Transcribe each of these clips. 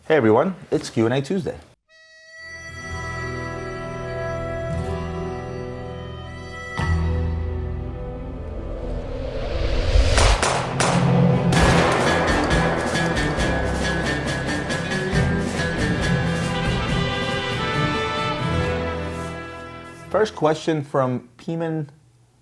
Hey everyone, it's Q&A Tuesday. First question from Piman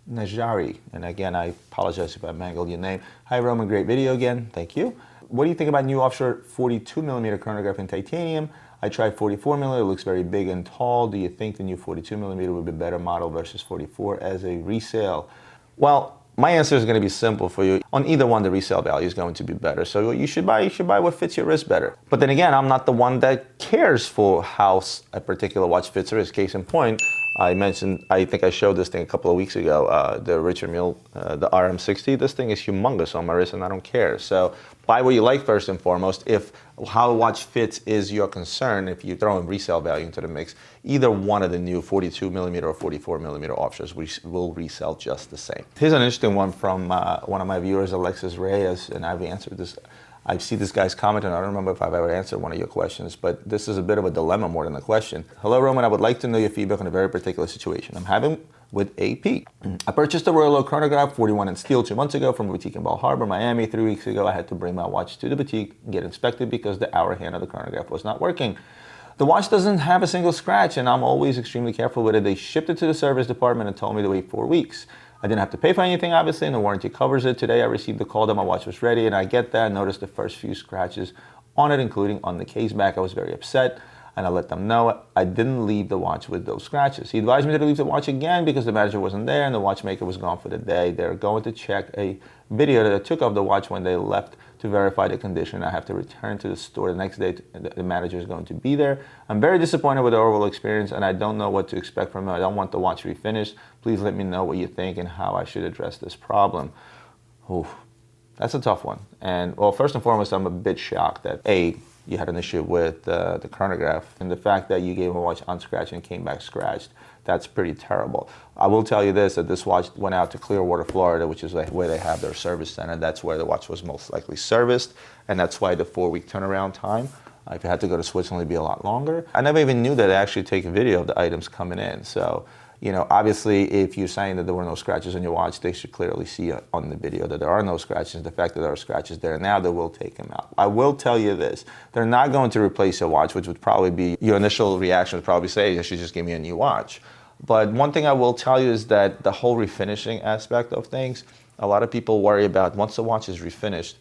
Najari, and again, I apologize if I mangled your name. Hi Roman, great video again, thank you. What do you think about new offshore 42mm chronograph in titanium? I tried 44mm, it looks very big and tall. Do you think the new 42mm would be a better model versus 44 as a resale? Well, my answer is going to be simple for you. On either one, the resale value is going to be better. So you should buy what fits your wrist better. But then again, I'm not the one that cares for how a particular watch fits your wrist. Case in point, I think I showed this thing a couple of weeks ago, the Richard Mille, the RM60. This thing is humongous on my wrist and I don't care. So buy what you like first and foremost. If how a watch fits is your concern, if you throw in resale value into the mix, either one of the new 42mm or 44mm offshores will resell just the same. Here's an interesting one from one of my viewers, Alexis Reyes, and I've answered this. I see this guy's comment, and I don't remember if I've ever answered one of your questions, but this is a bit of a dilemma more than a question. Hello, Roman. I would like to know your feedback on a very particular situation I'm having with AP. I purchased a Royal Oak Chronograph 41 in steel 2 months ago from a boutique in Bal Harbour, Miami. 3 weeks ago, I had to bring my watch to the boutique and get inspected because the hour hand of the chronograph was not working. The watch doesn't have a single scratch, and I'm always extremely careful with it. They shipped it to the service department and told me to wait 4 weeks. I didn't have to pay for anything, obviously, and the warranty covers it. Today, I received the call that my watch was ready, and I get that. I noticed the first few scratches on it, including on the case back. I was very upset, and I let them know I didn't leave the watch with those scratches. He advised me to leave the watch again because the manager wasn't there and the watchmaker was gone for the day. They're going to check a video that I took of the watch when they left to verify the condition. I have to return to the store the next day. The manager is going to be there. I'm very disappointed with the overall experience and I don't know what to expect from it. I don't want the watch refinished. Please let me know what you think and how I should address this problem. Oof, that's a tough one. And well, first and foremost, I'm a bit shocked that you had an issue with the chronograph and the fact that you gave a watch unscratched and came back scratched. That's pretty terrible. I will tell you this, that this watch went out to Clearwater, Florida, which is where they have their service center. That's where the watch was most likely serviced, and that's why the 4-week turnaround time. If you had to go to Switzerland, it'd be a lot longer. I never even knew that they actually take a video of the items coming in. So, you know, obviously, if you're saying that there were no scratches on your watch, they should clearly see on the video that there are no scratches. The fact that there are scratches there now, they will take them out. I will tell you this, they're not going to replace your watch, which would probably be, your initial reaction would probably say, you should just give me a new watch. But one thing I will tell you is that the whole refinishing aspect of things, a lot of people worry about once the watch is refinished,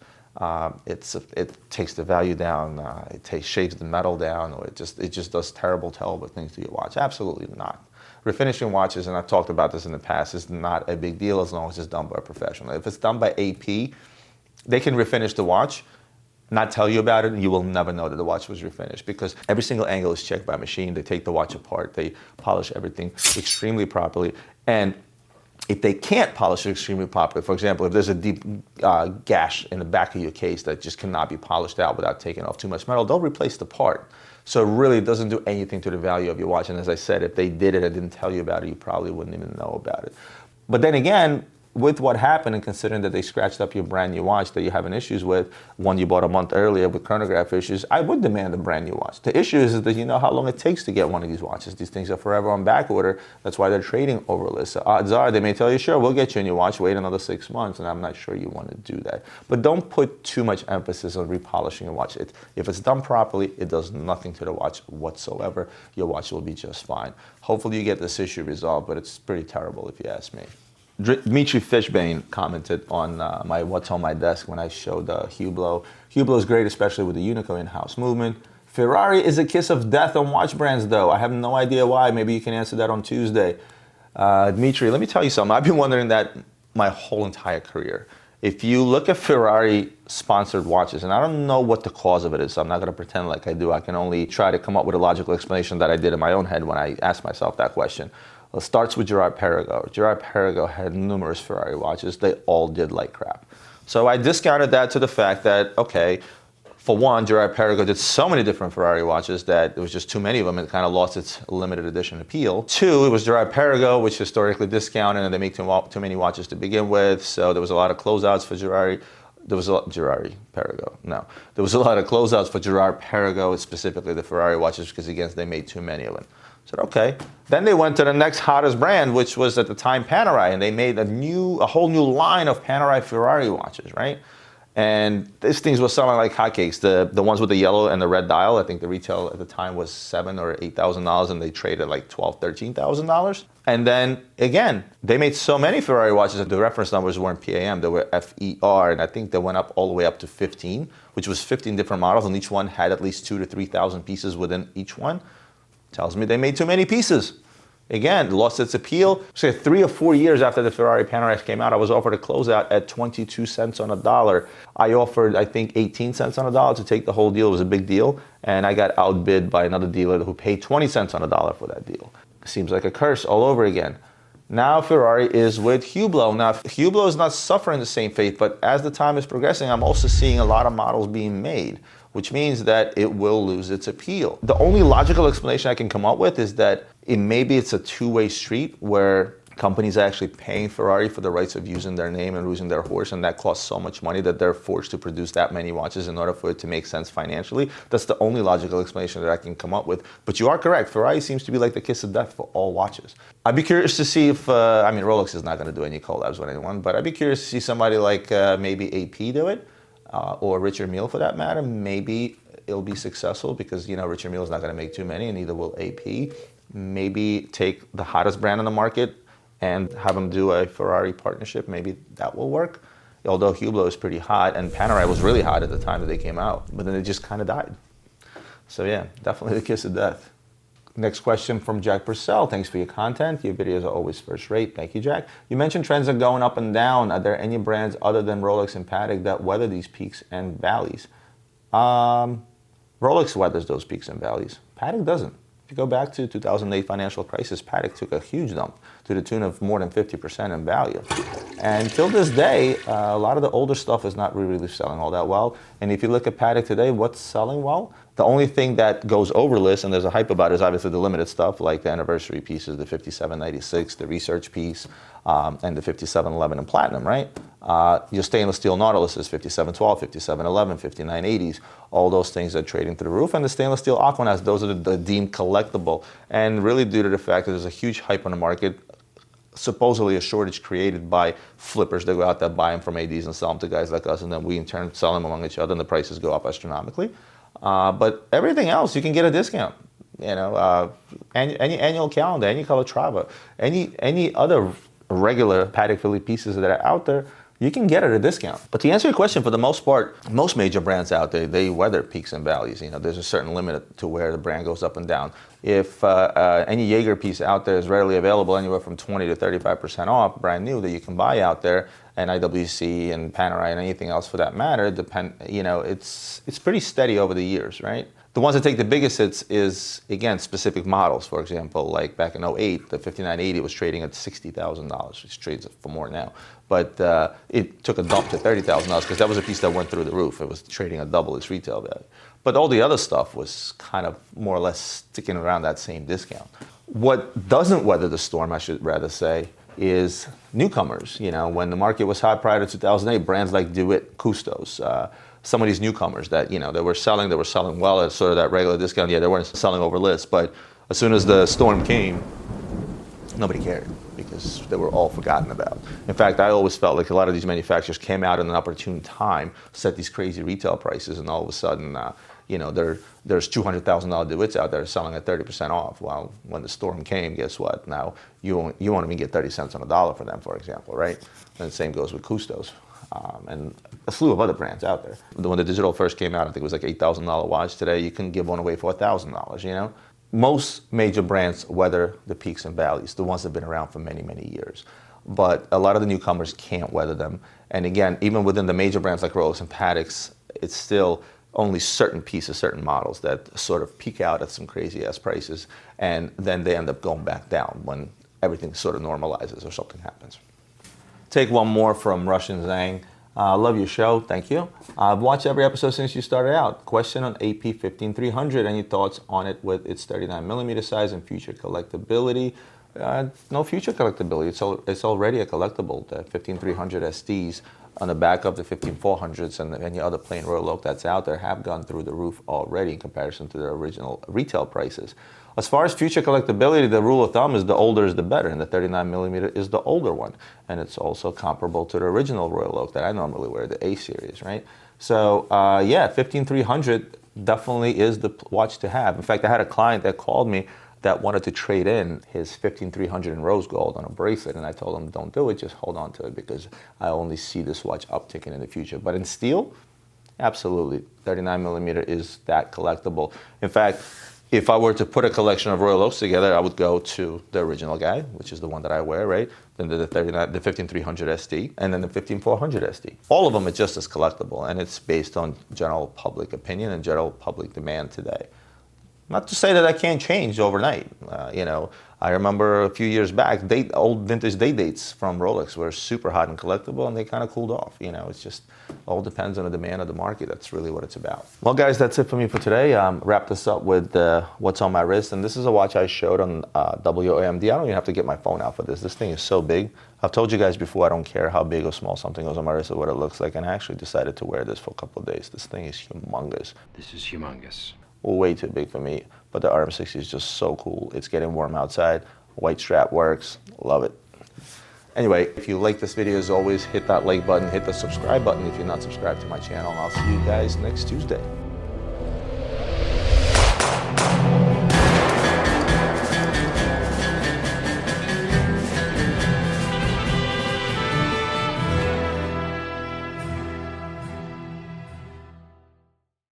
it takes the value down, shaves the metal down, or it just does terrible things to your watch. Absolutely not. Refinishing watches, and I've talked about this in the past, is not a big deal as long as it's done by a professional. If it's done by AP, they can refinish the watch, not tell you about it, and you will never know that the watch was refinished because every single angle is checked by a machine. They take the watch apart, they polish everything extremely properly, and if they can't polish it extremely properly, for example, if there's a deep gash in the back of your case that just cannot be polished out without taking off too much metal, they'll replace the part. So it really doesn't do anything to the value of your watch. And as I said, if they did it and didn't tell you about it, you probably wouldn't even know about it. But then again, with what happened and considering that they scratched up your brand new watch that you're having issues with, one you bought a month earlier with chronograph issues, I would demand a brand new watch. The issue is that you know how long it takes to get one of these watches. These things are forever on back order. That's why they're trading over list. So odds are they may tell you, sure, we'll get you a new watch, wait another 6 months, and I'm not sure you want to do that. But don't put too much emphasis on repolishing a watch. If it's done properly, it does nothing to the watch whatsoever. Your watch will be just fine. Hopefully you get this issue resolved, but it's pretty terrible if you ask me. Dmitry Fishbane commented on my What's on My Desk when I showed Hublot. Hublot is great, especially with the Unico in-house movement. Ferrari is a kiss of death on watch brands, though. I have no idea why. Maybe you can answer that on Tuesday. Dmitry, let me tell you something. I've been wondering that my whole entire career. If you look at Ferrari-sponsored watches, and I don't know what the cause of it is, so I'm not going to pretend like I do. I can only try to come up with a logical explanation that I did in my own head when I asked myself that question. Well, it starts with Girard-Perregaux. Girard-Perregaux had numerous Ferrari watches. They all did like crap. So I discounted that to the fact that, okay, for one, Girard-Perregaux did so many different Ferrari watches that there was just too many of them. It kind of lost its limited edition appeal. Two, it was Girard-Perregaux, which historically discounted, and they make too many watches to begin with. So there was a lot of closeouts for There was a lot, Girardi, Perregaux, no. There was a lot of closeouts for Girard Perregaux, specifically the Ferrari watches, because again, they made too many of them. I said, okay. Then they went to the next hottest brand, which was at the time Panerai, and they made a whole new line of Panerai Ferrari watches, right? And these things were selling like hotcakes. The ones with the yellow and the red dial, I think the retail at the time was $7,000 or $8,000, and they traded like $12,000, $13,000. And then again, they made so many Ferrari watches that the reference numbers weren't PAM, they were FER, and I think they went up all the way up to 15, which was 15 different models, and each one had at least 2,000 to 3,000 pieces within each one. Tells me they made too many pieces. Again, lost its appeal. So 3 or 4 years after the Ferrari Panerai came out, I was offered a closeout at 22 cents on a dollar. I offered, I think, 18 cents on a dollar to take the whole deal. It was a big deal. And I got outbid by another dealer who paid 20 cents on a dollar for that deal. Seems like a curse all over again. Now Ferrari is with Hublot. Now Hublot is not suffering the same fate, but as the time is progressing, I'm also seeing a lot of models being made, which means that it will lose its appeal. The only logical explanation I can come up with is that maybe it's a two-way street where companies are actually paying Ferrari for the rights of using their name and using their horse, and that costs so much money that they're forced to produce that many watches in order for it to make sense financially. That's the only logical explanation that I can come up with. But you are correct, Ferrari seems to be like the kiss of death for all watches. I'd be curious to see if, Rolex is not gonna do any collabs with anyone, but I'd be curious to see somebody like maybe AP do it, or Richard Mille for that matter. Maybe it'll be successful because, Richard Mille is not gonna make too many, and neither will AP. Maybe take the hottest brand on the market and have them do a Ferrari partnership. Maybe that will work. Although Hublot is pretty hot, and Panerai was really hot at the time that they came out, but then it just kind of died. So yeah, definitely the kiss of death. Next question from Jack Purcell. Thanks for your content. Your videos are always first rate. Thank you, Jack. You mentioned trends are going up and down. Are there any brands other than Rolex and Patek that weather these peaks and valleys? Rolex weathers those peaks and valleys. Patek doesn't. If you go back to 2008 financial crisis, Patek took a huge dump to the tune of more than 50% in value. And till this day, a lot of the older stuff is not really selling all that well. And if you look at Patek today, what's selling well? The only thing that goes over list, and there's a hype about it, is obviously the limited stuff, like the anniversary pieces, the 5796, the research piece, and the 5711 in platinum, right? Your stainless steel Nautilus is 5712, 5711, 5980s. All those things are trading through the roof. And the stainless steel Aquanaut, those are the deemed collectible. And really due to the fact that there's a huge hype on the market, supposedly a shortage created by flippers that go out there, buy them from ADs and sell them to guys like us, and then we in turn sell them among each other, and the prices go up astronomically. But everything else, you can get a discount. Any annual calendar, any color Trava, any other regular Patek Philippe pieces that are out there, you can get at a discount. But to answer your question, for the most part, most major brands out there, they weather peaks and valleys. There's a certain limit to where the brand goes up and down. If any Jaeger piece out there is readily available, anywhere from 20 to 35% off, brand new, that you can buy out there, and IWC and Panerai and anything else for that matter, it's pretty steady over the years, right? The ones that take the biggest hits is, again, specific models. For example, like back in 08, the 5980 was trading at $60,000, which trades for more now. But it took a dump to $30,000 because that was a piece that went through the roof. It was trading at double its retail value. But all the other stuff was kind of more or less sticking around that same discount. What doesn't weather the storm, I should rather say, is newcomers. When the market was hot prior to 2008, brands like DeWitt, Custos, some of these newcomers that, they were selling well at sort of that regular discount. Yeah, they weren't selling over list, but as soon as the storm came, nobody cared because they were all forgotten about. In fact, I always felt like a lot of these manufacturers came out in an opportune time, set these crazy retail prices, and all of a sudden, there's $200,000 DeWitts out there selling at 30% off. Well, when the storm came, guess what? Now you won't even get 30 cents on a dollar for them, for example, right? And the same goes with Custos. And a slew of other brands out there. When the digital first came out, I think it was like $8,000 watch. Today, you can give one away for $1,000, Most major brands weather the peaks and valleys, the ones that have been around for many, many years. But a lot of the newcomers can't weather them. And again, even within the major brands like Rolex and Patek, it's still only certain pieces, certain models that sort of peak out at some crazy-ass prices, and then they end up going back down when everything sort of normalizes or something happens. Take one more from Russian Zhang. Love your show, thank you. I've watched every episode since you started out. Question on AP 15300, any thoughts on it with its 39mm size and future collectibility? No future collectability. It's already a collectible. The 15300 SDs on the back of the 15400s and any other plain Royal Oak that's out there have gone through the roof already in comparison to their original retail prices. As far as future collectability, the rule of thumb is the older is the better, and the 39mm is the older one. And it's also comparable to the original Royal Oak that I normally wear, the A series, right? So yeah, 15300 definitely is the watch to have. In fact, I had a client that called me that wanted to trade in his 15300 in rose gold on a bracelet, and I told him, don't do it, just hold on to it, because I only see this watch upticking in the future. But in steel, absolutely, 39mm is that collectible. In fact, if I were to put a collection of Royal Oaks together, I would go to the original guy, which is the one that I wear, right? Then the 15300 SD, and then the 15400 SD. All of them are just as collectible, and it's based on general public opinion and general public demand today. Not to say that I can't change overnight. You know, I remember a few years back, old vintage day dates from Rolex were super hot and collectible, and they kind of cooled off. You know, it's just all depends on the demand of the market. That's really what it's about. Well, guys, that's it for me for today. Wrap this up with what's on my wrist, and this is a watch I showed on WOMD. I don't even have to get my phone out for this. This thing is so big. I've told you guys before, I don't care how big or small something goes on my wrist or what it looks like, and I actually decided to wear this for a couple of days. This thing is humongous. This is humongous. Way too big for me, but the RM60 is just so cool. It's getting warm outside. White strap works. Love it. Anyway, if you like this video, as always, hit that like button, hit the subscribe button if you're not subscribed to my channel, and I'll see you guys next Tuesday.